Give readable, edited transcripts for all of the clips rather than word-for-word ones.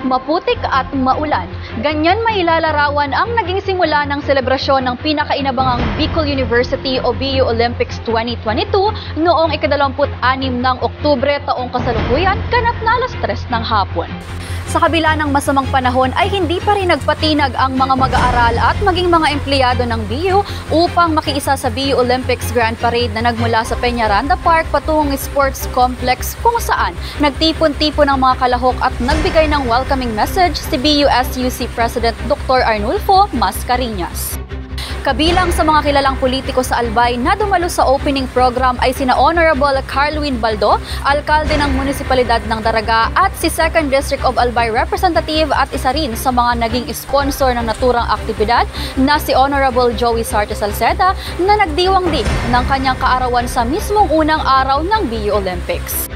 maputik at maulan. Ganyan may ilalarawan ang naging simula ng selebrasyon ng pinakainabangang Bicol University o BU Olympics 2022 noong ika-26 ng Oktubre taong kasalukuyan ganap na alas 3 ng hapon. Sa kabila ng masamang panahon ay hindi pa rin nagpatinag ang mga mag-aaral at maging mga empleyado ng BU upang makiisa sa BU Olympics Grand Parade na nagmula sa Peñaranda Park patungong Sports Complex kung saan nagtipon-tipon ng mga kalahok at nagbigay ng welcoming message si BU SUC President Dr. Arnulfo Mascareñas. Kabilang sa mga kilalang politiko sa Albay na dumalo sa opening program ay sina Honorable Carlwin Baldo, alkalde ng Munisipalidad ng Daraga at si 2nd District of Albay Representative at isa rin sa mga naging sponsor ng naturang aktibidad na si Honorable Joey Sarte Salceda na nagdiwang din ng kanyang kaarawan sa mismong unang araw ng BU Olympics.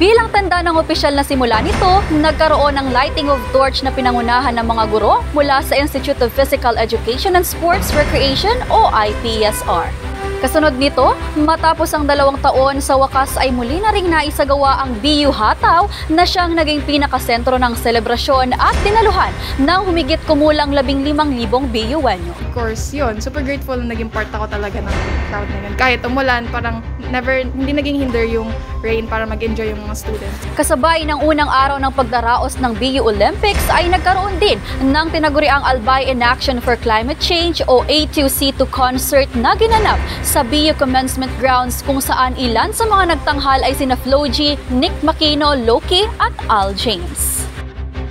Bilang tanda ng opisyal na simula nito, nagkaroon ng lighting of torch na pinangunahan ng mga guro mula sa Institute of Physical Education and Sports Recreation o IPSR. Kasunod nito, matapos ang 2 taon, sa wakas ay muli na ring naisagawa ang BU Hataw na siyang naging pinakasentro ng selebrasyon at dinaluhan ng humigit kumulang 15,000 BU wenyo. Of course, yun. Super grateful na naging part ako talaga ng crowd na yun. Kahit umulan, parang hindi naging hinder yung rain para mag-enjoy yung mga students. Kasabay ng unang araw ng pagdaraos ng BU Olympics ay nagkaroon din ng tinaguriang Albay in Action for Climate Change o A2C2 concert na ginanap sa BU Commencement Grounds kung saan ilan sa mga nagtanghal ay sina Flo G, Nick Makino, Loki at Al James.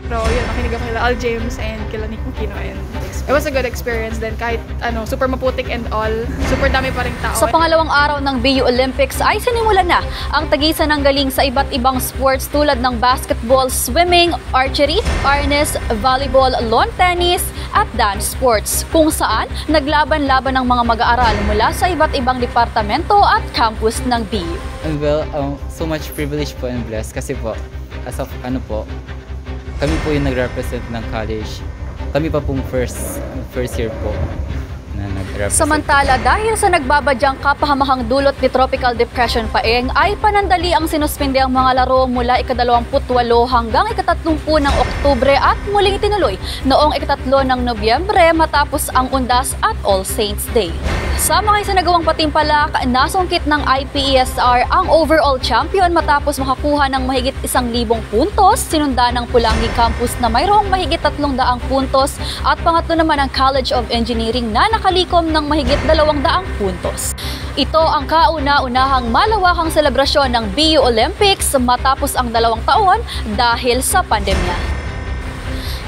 Pero yun, nakinig ako kila Al James and kila Nick Makino and it was a good experience then kahit super maputik and all, super dami pa rin tao. Sa pangalawang araw ng BU Olympics ay sinimulan na ang tagisan ng galing sa iba't ibang sports tulad ng basketball, swimming, archery, arnis, volleyball, lawn tennis at dance sports kung saan naglaban-laban ng mga mag-aaral mula sa iba't ibang departamento at campus ng BU. Well, so much privilege po and blessed kasi po, as of kami po yung nag-represent ng college. Kami pa pong first year po na nag-represent. Samantala, dahil sa nagbabadyang kapahamahang dulot ni Tropical Depression Paeng, ay panandali ang sinuspende ang mga laro mula ika-28 hanggang ika-30 ng Oktubre at muling itinuloy noong ika-3 ng Nobyembre matapos ang Undas at All Saints Day. Sa mga isinagawang patimpalak, nasungkit ng IPSR ang overall champion matapos makakuha ng mahigit 1,000 puntos, sinunda ng Pulangi Campus na mayroong mahigit 300 puntos at pangatlo naman ang College of Engineering na nakalikom ng mahigit 200 puntos. Ito ang kauna-unahang malawakang selebrasyon ng BU Olympics matapos ang 2 taon dahil sa pandemya.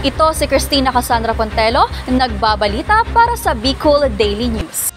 Ito si Cristina Cassandra Pontelo, nagbabalita para sa Bicol Daily News.